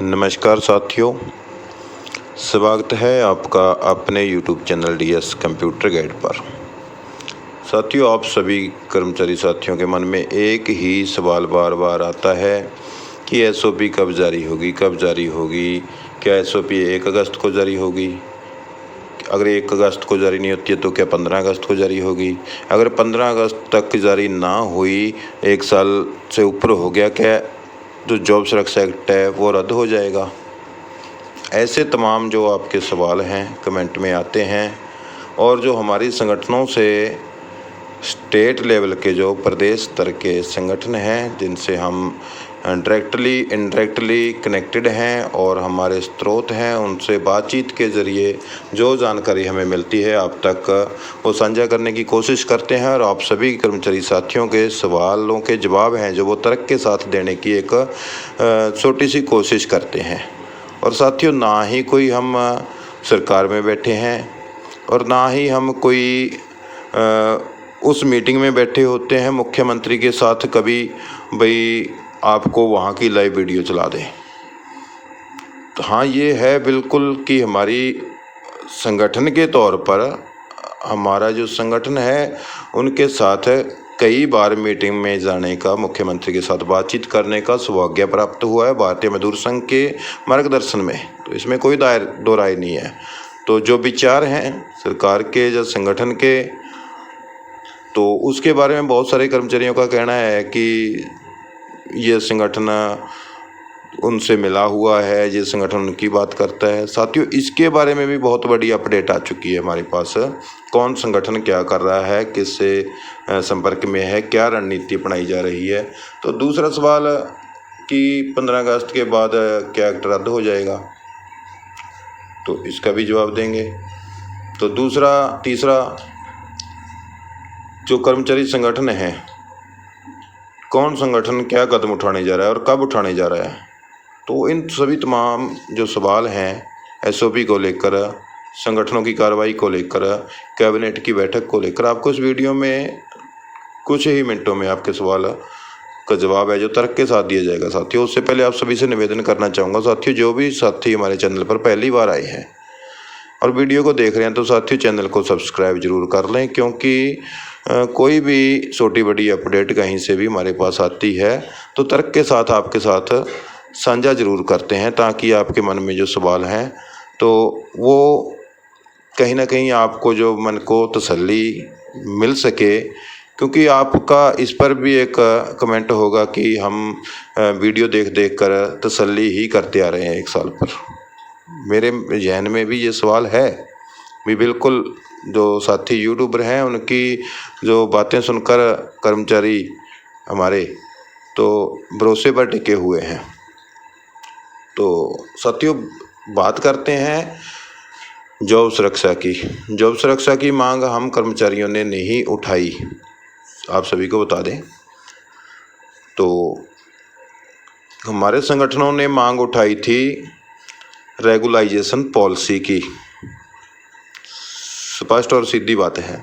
नमस्कार साथियों, स्वागत है आपका अपने YouTube channel DS computer guide पर। साथियों, आप सभी कर्मचारी साथियों के मन में एक ही सवाल बार बार आता है कि SOP कब जारी होगी, कब जारी होगी? क्या SOP 1 अगस्त को जारी होगी? अगर 1 अगस्त को जारी नहीं होती है तो क्या 15 अगस्त को जारी होगी? अगर 15 अगस्त तक जारी ना हुई, 1 साल से ऊपर हो गया, क्या जो जॉब सुरक्षा एक्ट है वो रद्द हो जाएगा? ऐसे तमाम जो आपके सवाल हैं कमेंट में आते हैं, और जो हमारी संगठनों से स्टेट लेवल के जो प्रदेश स्तर के संगठन हैं जिनसे हम डायरेक्टली इनडायरेक्टली कनेक्टेड हैं और हमारे स्रोत हैं, उनसे बातचीत के ज़रिए जो जानकारी हमें मिलती है आप तक वो साझा करने की कोशिश करते हैं, और आप सभी कर्मचारी साथियों के सवालों के जवाब हैं जो वो तर्क के साथ देने की एक छोटी सी कोशिश करते हैं। और साथियों, ना ही कोई हम सरकार में बैठे हैं और ना ही हम कोई उस मीटिंग में बैठे होते हैं मुख्यमंत्री के साथ कभी भाई आपको वहाँ की लाइव वीडियो चला दें। तो हाँ, ये है बिल्कुल कि हमारी संगठन के तौर पर हमारा जो संगठन है उनके साथ कई बार मीटिंग में जाने का, मुख्यमंत्री के साथ बातचीत करने का सौभाग्य प्राप्त हुआ है भारतीय मजदूर संघ के मार्गदर्शन में। तो इसमें कोई दो राय नहीं है। तो जो विचार हैं सरकार के या संगठन के, तो उसके बारे में बहुत सारे कर्मचारियों का कहना है कि ये संगठन उनसे मिला हुआ है, ये संगठन उनकी बात करता है। साथियों, इसके बारे में भी बहुत बड़ी अपडेट आ चुकी है हमारे पास। कौन संगठन क्या कर रहा है, किससे संपर्क में है, क्या रणनीति अपनाई जा रही है। तो दूसरा सवाल कि 15 अगस्त के बाद क्या एक्ट रद्द हो जाएगा, तो इसका भी जवाब देंगे। तो तीसरा जो कर्मचारी संगठन है, कौन संगठन क्या कदम उठाने जा रहा है और कब उठाने जा रहा है, तो इन सभी तमाम जो सवाल हैं SOP को लेकर, संगठनों की कार्रवाई को लेकर, कैबिनेट की बैठक को लेकर, आपको इस वीडियो में कुछ ही मिनटों में आपके सवाल का जवाब है जो तर्क के साथ दिया जाएगा। साथियों, उससे पहले आप सभी से निवेदन करना चाहूँगा, साथियों जो भी साथी हमारे चैनल पर पहली बार आए हैं और वीडियो को देख रहे हैं, तो साथियों चैनल को सब्सक्राइब जरूर कर लें, क्योंकि कोई भी छोटी बड़ी अपडेट कहीं से भी हमारे पास आती है तो तर्क के साथ आपके साथ साझा जरूर करते हैं, ताकि आपके मन में जो सवाल हैं तो वो कहीं ना कहीं आपको जो मन को तसल्ली मिल सके। क्योंकि आपका इस पर भी एक कमेंट होगा कि हम वीडियो देख कर तसल्ली ही करते आ रहे हैं 1 साल पर। मेरे जहन में भी ये सवाल है भी, बिल्कुल जो साथी यूट्यूबर हैं उनकी जो बातें सुनकर कर्मचारी हमारे तो भरोसे पर टिके हुए हैं। तो साथियों, बात करते हैं जॉब सुरक्षा की। जॉब सुरक्षा की मांग हम कर्मचारियों ने नहीं उठाई, आप सभी को बता दें। तो हमारे संगठनों ने मांग उठाई थी रेगुलाइजेशन पॉलिसी की, स्पष्ट और सीधी बात है।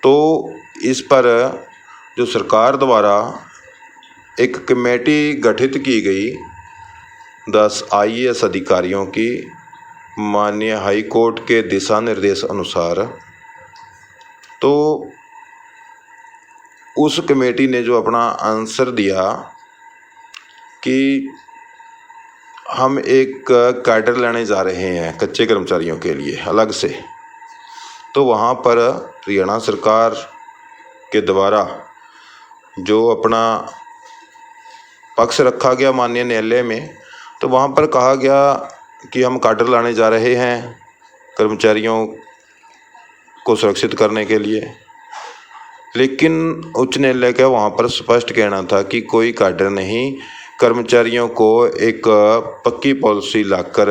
तो इस पर जो सरकार द्वारा एक कमेटी गठित की गई 10 IAS अधिकारियों की, माननीय हाई कोर्ट के दिशा निर्देश अनुसार, तो उस कमेटी ने जो अपना आंसर दिया कि हम एक कैडर लेने जा रहे हैं कच्चे कर्मचारियों के लिए अलग से। तो वहाँ पर हरियाणा सरकार के द्वारा जो अपना पक्ष रखा गया माननीय न्यायालय में, तो वहाँ पर कहा गया कि हम कैडर लाने जा रहे हैं कर्मचारियों को सुरक्षित करने के लिए। लेकिन उच्च न्यायालय का वहाँ पर स्पष्ट कहना था कि कोई कैडर नहीं, कर्मचारियों को एक पक्की पॉलिसी लाकर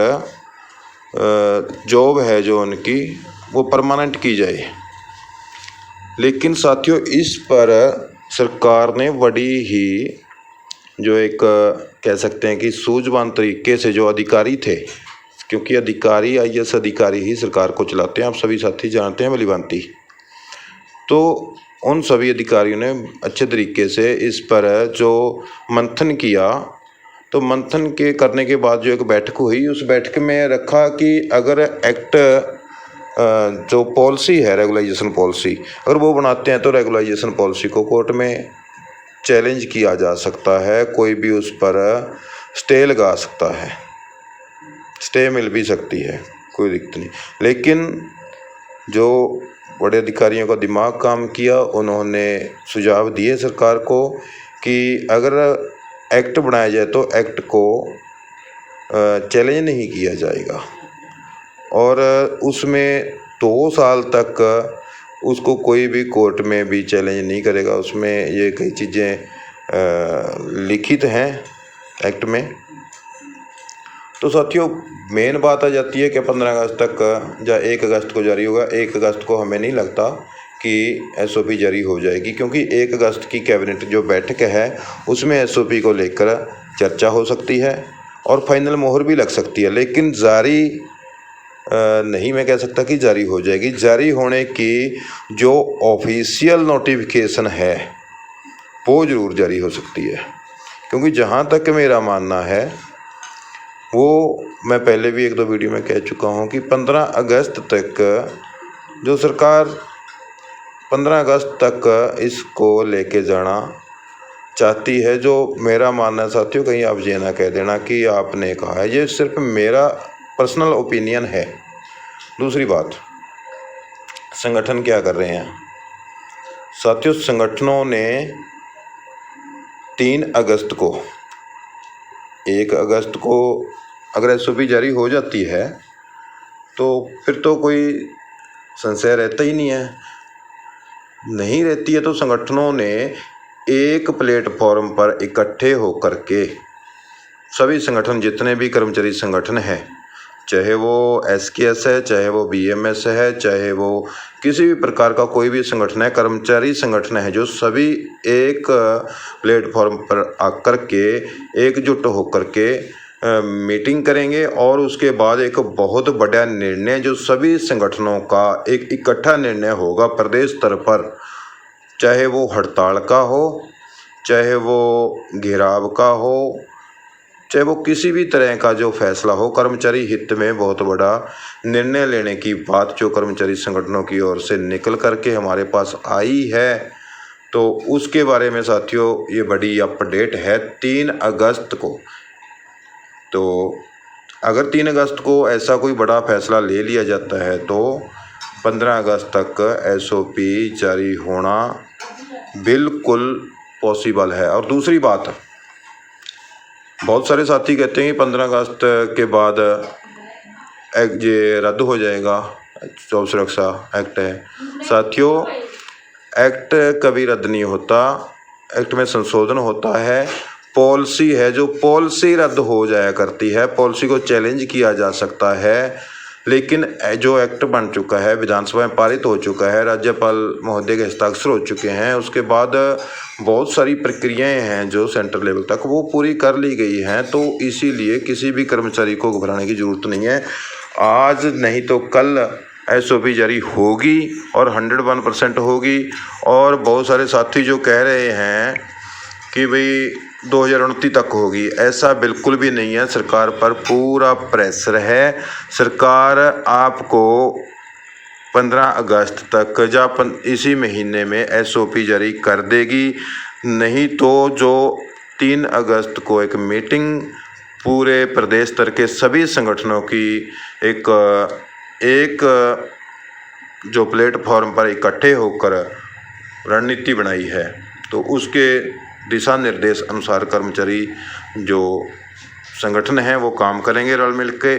जॉब है जो उनकी वो परमानेंट की जाए। लेकिन साथियों, इस पर सरकार ने बड़ी ही जो एक कह सकते हैं कि सूझबूझ तरीके से जो अधिकारी थे, क्योंकि अधिकारी IAS अधिकारी ही सरकार को चलाते हैं, आप सभी साथी जानते हैं भलीभांति, तो उन सभी अधिकारियों ने अच्छे तरीके से इस पर जो मंथन किया तो मंथन के करने के बाद जो एक बैठक हुई, उस बैठक में रखा कि अगर एक्ट जो पॉलिसी है रेगुलाइजेशन पॉलिसी, अगर वो बनाते हैं तो रेगुलाइजेशन पॉलिसी को कोर्ट में चैलेंज किया जा सकता है, कोई भी उस पर स्टे लगा सकता है, स्टे मिल भी सकती है, कोई दिक्कत नहीं। लेकिन जो बड़े अधिकारियों का दिमाग काम किया, उन्होंने सुझाव दिए सरकार को कि अगर एक्ट बनाया जाए तो एक्ट को चैलेंज नहीं किया जाएगा और उसमें 2 साल तक उसको कोई भी कोर्ट में भी चैलेंज नहीं करेगा। उसमें ये कई चीज़ें लिखित हैं एक्ट में। तो साथियों, मेन बात आ जाती है कि 15 अगस्त तक या 1 अगस्त को जारी होगा। 1 अगस्त को हमें नहीं लगता कि SOP जारी हो जाएगी, क्योंकि 1 अगस्त की कैबिनेट जो बैठक है उसमें SOP को लेकर चर्चा हो सकती है और फाइनल मोहर भी लग सकती है। लेकिन जारी नहीं मैं कह सकता कि जारी हो जाएगी। जारी होने की जो ऑफिशियल नोटिफिकेशन है वो ज़रूर जारी हो सकती है, क्योंकि जहाँ तक मेरा मानना है, वो मैं पहले भी 1-2 वीडियो में कह चुका हूँ कि 15 अगस्त तक जो सरकार 15 अगस्त तक इसको लेके जाना चाहती है, जो मेरा मानना है साथियों, कहीं आप ये ना कह देना कि आपने कहा है, ये सिर्फ मेरा पर्सनल ओपिनियन है। दूसरी बात, संगठन क्या कर रहे हैं साथियों? संगठनों ने 3 अगस्त को, 1 अगस्त को अगर SOP जारी हो जाती है तो फिर तो कोई संशय रहता ही नहीं है। नहीं रहती है तो संगठनों ने एक प्लेटफॉर्म पर इकट्ठे होकर के सभी संगठन, जितने भी कर्मचारी संगठन हैं, चाहे वो SKS है, चाहे वो BMS है, चाहे वो किसी भी प्रकार का कोई भी संगठन है, कर्मचारी संगठन है, जो सभी एक प्लेटफॉर्म पर आकर के एकजुट होकर के मीटिंग करेंगे और उसके बाद एक बहुत बड़ा निर्णय, जो सभी संगठनों का एक इकट्ठा निर्णय होगा प्रदेश स्तर पर, चाहे वो हड़ताल का हो, चाहे वो घेराव का हो, चाहे वो किसी भी तरह का जो फैसला हो, कर्मचारी हित में बहुत बड़ा निर्णय लेने की बात जो कर्मचारी संगठनों की ओर से निकल करके हमारे पास आई है, तो उसके बारे में साथियों ये बड़ी अपडेट है 3 अगस्त को। तो अगर 3 अगस्त को ऐसा कोई बड़ा फैसला ले लिया जाता है तो 15 अगस्त तक SOP जारी होना बिल्कुल पॉसिबल है। और दूसरी बात, बहुत सारे साथी कहते हैं कि 15 अगस्त के बाद ये रद्द हो जाएगा, जॉब सुरक्षा एक्ट है। साथियों, एक्ट कभी रद्द नहीं होता, एक्ट में संशोधन होता है। पॉलिसी है, जो पॉलिसी रद्द हो जाया करती है, पॉलिसी को चैलेंज किया जा सकता है। लेकिन जो एक्ट बन चुका है, विधानसभा में पारित हो चुका है, राज्यपाल महोदय के हस्ताक्षर हो चुके हैं, उसके बाद बहुत सारी प्रक्रियाएं हैं जो सेंट्रल लेवल तक वो पूरी कर ली गई हैं। तो इसीलिए किसी भी कर्मचारी को घबराने की ज़रूरत नहीं है। आज नहीं तो कल SOP जारी होगी और 101% होगी। और बहुत सारे साथी जो कह रहे हैं कि भाई 2029 तक होगी, ऐसा बिल्कुल भी नहीं है। सरकार पर पूरा प्रेशर है। सरकार आपको 15 अगस्त तक या इसी महीने में SOP जारी कर देगी। नहीं तो जो 3 अगस्त को एक मीटिंग पूरे प्रदेश स्तर के सभी संगठनों की एक जो प्लेटफॉर्म पर इकट्ठे होकर रणनीति बनाई है, तो उसके दिशा निर्देश अनुसार कर्मचारी जो संगठन हैं वो काम करेंगे रल मिल के।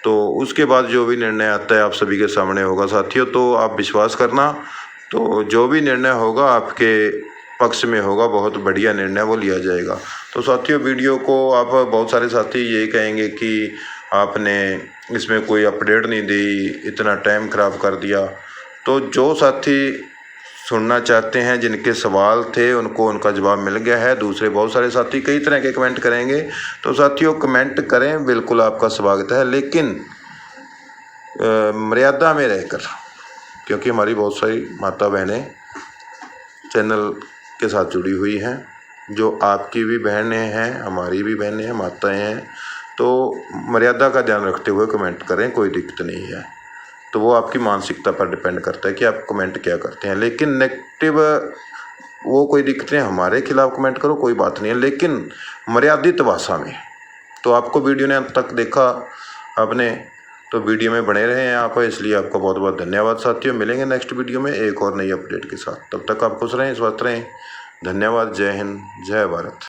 तो उसके बाद जो भी निर्णय आता है आप सभी के सामने होगा साथियों। तो आप विश्वास करना, तो जो भी निर्णय होगा आपके पक्ष में होगा, बहुत बढ़िया निर्णय वो लिया जाएगा। तो साथियों, वीडियो को आप बहुत सारे साथी यही कहेंगे कि आपने इसमें कोई अपडेट नहीं दी, इतना टाइम ख़राब कर दिया। तो जो साथी सुनना चाहते हैं, जिनके सवाल थे, उनको उनका जवाब मिल गया है। दूसरे बहुत सारे साथी कई तरह के कमेंट करेंगे, तो साथियों कमेंट करें, बिल्कुल आपका स्वागत है, लेकिन मर्यादा में रहकर, क्योंकि हमारी बहुत सारी माता बहनें चैनल के साथ जुड़ी हुई हैं। जो आपकी भी बहनें हैं, हमारी भी बहनें हैं, माताएं हैं, तो मर्यादा का ध्यान रखते हुए कमेंट करें, कोई दिक्कत नहीं है। तो वो आपकी मानसिकता पर डिपेंड करता है कि आप कमेंट क्या करते हैं। लेकिन नेगेटिव वो कोई दिक्कत नहीं, हमारे खिलाफ कमेंट करो, कोई बात नहीं है, लेकिन मर्यादित भाषा में। तो आपको वीडियो ने अंत तक देखा आपने, तो वीडियो में बने रहे हैं आप, इसलिए आपका बहुत बहुत धन्यवाद साथियों। मिलेंगे नेक्स्ट वीडियो में एक और नई अपडेट के साथ। तब तक आप खुश रहें, स्वस्थ रहें। धन्यवाद। जय हिंद, जय भारत।